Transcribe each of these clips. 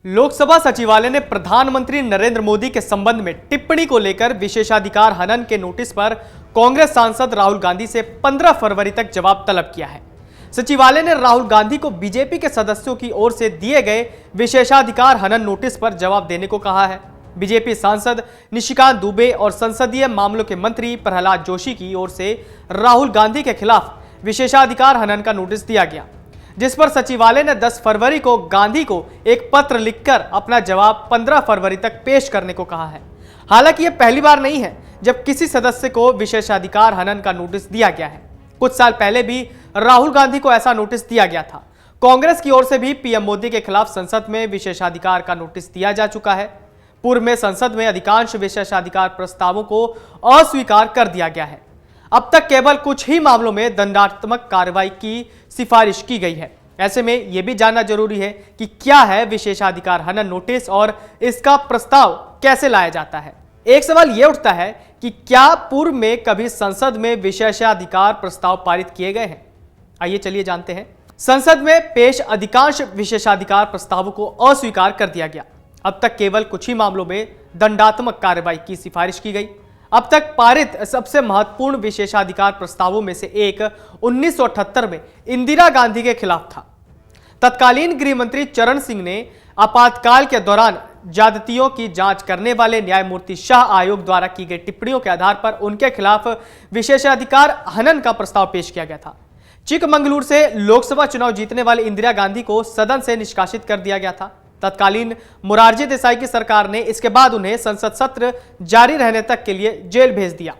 लोकसभा सचिवालय ने प्रधानमंत्री नरेंद्र मोदी के संबंध में टिप्पणी को लेकर विशेषाधिकार हनन के नोटिस पर कांग्रेस सांसद राहुल गांधी से 15 फरवरी तक जवाब तलब किया है। सचिवालय ने राहुल गांधी को बीजेपी के सदस्यों की ओर से दिए गए विशेषाधिकार हनन नोटिस पर जवाब देने को कहा है। बीजेपी सांसद निशिकांत दुबे और संसदीय मामलों के मंत्री प्रहलाद जोशी की ओर से राहुल गांधी के खिलाफ विशेषाधिकार हनन का नोटिस दिया गया, जिस पर सचिवालय ने 10 फरवरी को गांधी को एक पत्र लिखकर अपना जवाब 15 फरवरी तक पेश करने को कहा है। हालांकि यह पहली बार नहीं है जब किसी सदस्य को विशेषाधिकार हनन का नोटिस दिया गया है। कुछ साल पहले भी राहुल गांधी को ऐसा नोटिस दिया गया था। कांग्रेस की ओर से भी पीएम मोदी के खिलाफ संसद में विशेषाधिकार का नोटिस दिया जा चुका है। पूर्व में संसद में अधिकांश विशेषाधिकार प्रस्तावों को अस्वीकार कर दिया गया है। अब तक केवल कुछ ही मामलों में दंडात्मक कार्रवाई की सिफारिश की गई है। ऐसे में यह भी जानना जरूरी है कि क्या है विशेषाधिकार हनन नोटिस और इसका प्रस्ताव कैसे लाया जाता है। एक सवाल यह उठता है कि क्या पूर्व में कभी संसद में विशेषाधिकार प्रस्ताव पारित किए गए हैं। आइए चलिए जानते हैं। संसद में पेश अधिकांश विशेषाधिकार प्रस्तावों को अस्वीकार कर दिया गया। अब तक केवल कुछ ही मामलों में दंडात्मक कार्रवाई की सिफारिश की गई। अब तक पारित सबसे महत्वपूर्ण विशेषाधिकार प्रस्तावों में से एक 1978 में इंदिरा गांधी के खिलाफ था। तत्कालीन गृह मंत्री चरण सिंह ने आपातकाल के दौरान ज्यादतियों की जांच करने वाले न्यायमूर्ति शाह आयोग द्वारा की गई टिप्पणियों के आधार पर उनके खिलाफ विशेषाधिकार हनन का प्रस्ताव पेश किया गया था। चिकमंगलुरु से लोकसभा चुनाव जीतने वाले इंदिरा गांधी को सदन से निष्कासित कर दिया गया था। तत्कालीन मोरारजी देसाई की सरकार ने इसके बाद उन्हें संसद सत्र जारी रहने तक के लिए जेल भेज दिया।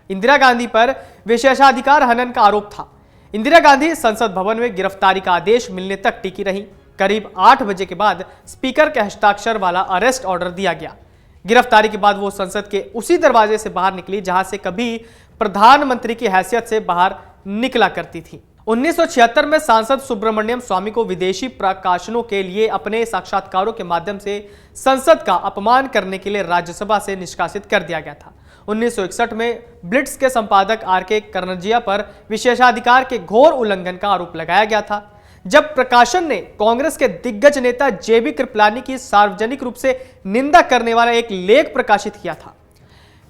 इंदिरा गांधी पर विशेषाधिकार हनन का आरोप था। इंदिरा गांधी संसद भवन में गिरफ्तारी का आदेश मिलने तक टिकी रही। करीब 8 बजे के बाद स्पीकर के हस्ताक्षर वाला अरेस्ट ऑर्डर दिया गया। गिरफ्तारी के बाद वो संसद के उसी दरवाजे से बाहर निकली जहां से कभी प्रधानमंत्री की हैसियत से बाहर निकला करती थी। 1976 में सांसद सुब्रमण्यम स्वामी को विदेशी प्रकाशनों के लिए अपने साक्षात्कारों के माध्यम से संसद का अपमान करने के लिए राज्यसभा से निष्कासित कर दिया गया था। 1961 में ब्लिट्स के संपादक आर.के. कन्नौजिया पर विशेषाधिकार के घोर उल्लंघन का आरोप लगाया गया था, जब प्रकाशन ने कांग्रेस के दिग्गज नेता जे.बी. कृपलानी की सार्वजनिक रूप से निंदा करने वाला एक लेख प्रकाशित किया था।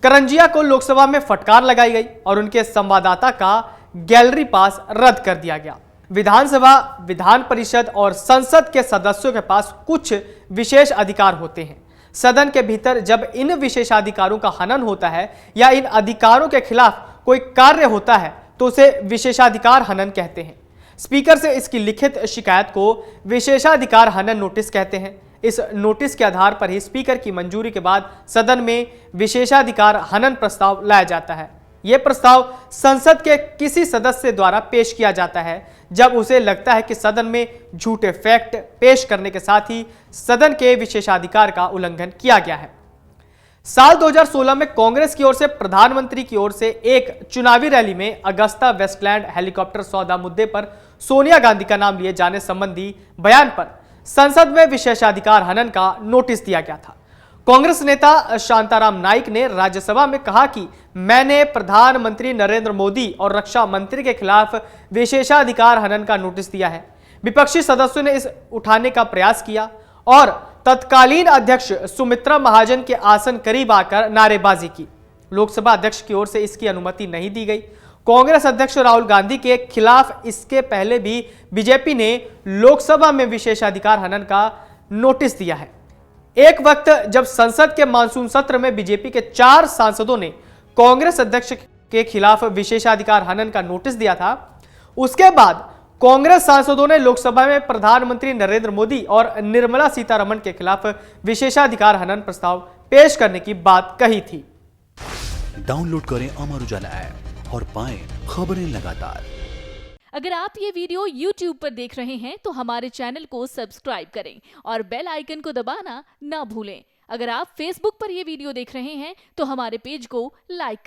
कन्नौजिया को लोकसभा में फटकार लगाई गई और उनके संवाददाता का गैलरी पास रद्द कर दिया गया। विधानसभा, विधान परिषद और संसद के सदस्यों के पास कुछ विशेष अधिकार होते हैं। सदन के भीतर जब इन विशेषाधिकारों का हनन होता है या इन अधिकारों के खिलाफ कोई कार्य होता है तो उसे विशेषाधिकार हनन कहते हैं। स्पीकर से इसकी लिखित शिकायत को विशेषाधिकार हनन नोटिस कहते हैं। इस नोटिस के आधार पर ही स्पीकर की मंजूरी के बाद सदन में विशेषाधिकार हनन प्रस्ताव लाया जाता है। यह प्रस्ताव संसद के किसी सदस्य द्वारा पेश किया जाता है जब उसे लगता है कि सदन में झूठे फैक्ट पेश करने के साथ ही सदन के विशेषाधिकार का उल्लंघन किया गया है। साल 2016 में कांग्रेस की ओर से प्रधानमंत्री की ओर से एक चुनावी रैली में अगस्ता वेस्टलैंड हेलीकॉप्टर सौदा मुद्दे पर सोनिया गांधी का नाम लिए जाने संबंधी बयान पर संसद में विशेषाधिकार हनन का नोटिस दिया गया था। कांग्रेस नेता शांताराम नाइक ने राज्यसभा में कहा कि मैंने प्रधानमंत्री नरेंद्र मोदी और रक्षा मंत्री के खिलाफ विशेषाधिकार हनन का नोटिस दिया है। विपक्षी सदस्यों ने इस उठाने का प्रयास किया और तत्कालीन अध्यक्ष सुमित्रा महाजन के आसन करीब आकर नारेबाजी की। लोकसभा अध्यक्ष की ओर से इसकी अनुमति नहीं दी गई। कांग्रेस अध्यक्ष राहुल गांधी के खिलाफ इसके पहले भी बीजेपी ने लोकसभा में विशेषाधिकार हनन का नोटिस दिया है। एक वक्त जब संसद के मानसून सत्र में बीजेपी के 4 सांसदों ने कांग्रेस अध्यक्ष के खिलाफ विशेषाधिकार हनन का नोटिस दिया था, उसके बाद कांग्रेस सांसदों ने लोकसभा में प्रधानमंत्री नरेंद्र मोदी और निर्मला सीतारमण के खिलाफ विशेषाधिकार हनन प्रस्ताव पेश करने की बात कही थी। डाउनलोड करें अमर उजाला ऐप और पाएं खबरें लगातार। अगर आप ये वीडियो YouTube पर देख रहे हैं तो हमारे चैनल को सब्सक्राइब करें और बेल आइकन को दबाना ना भूलें। अगर आप Facebook पर ये वीडियो देख रहे हैं तो हमारे पेज को लाइक करें।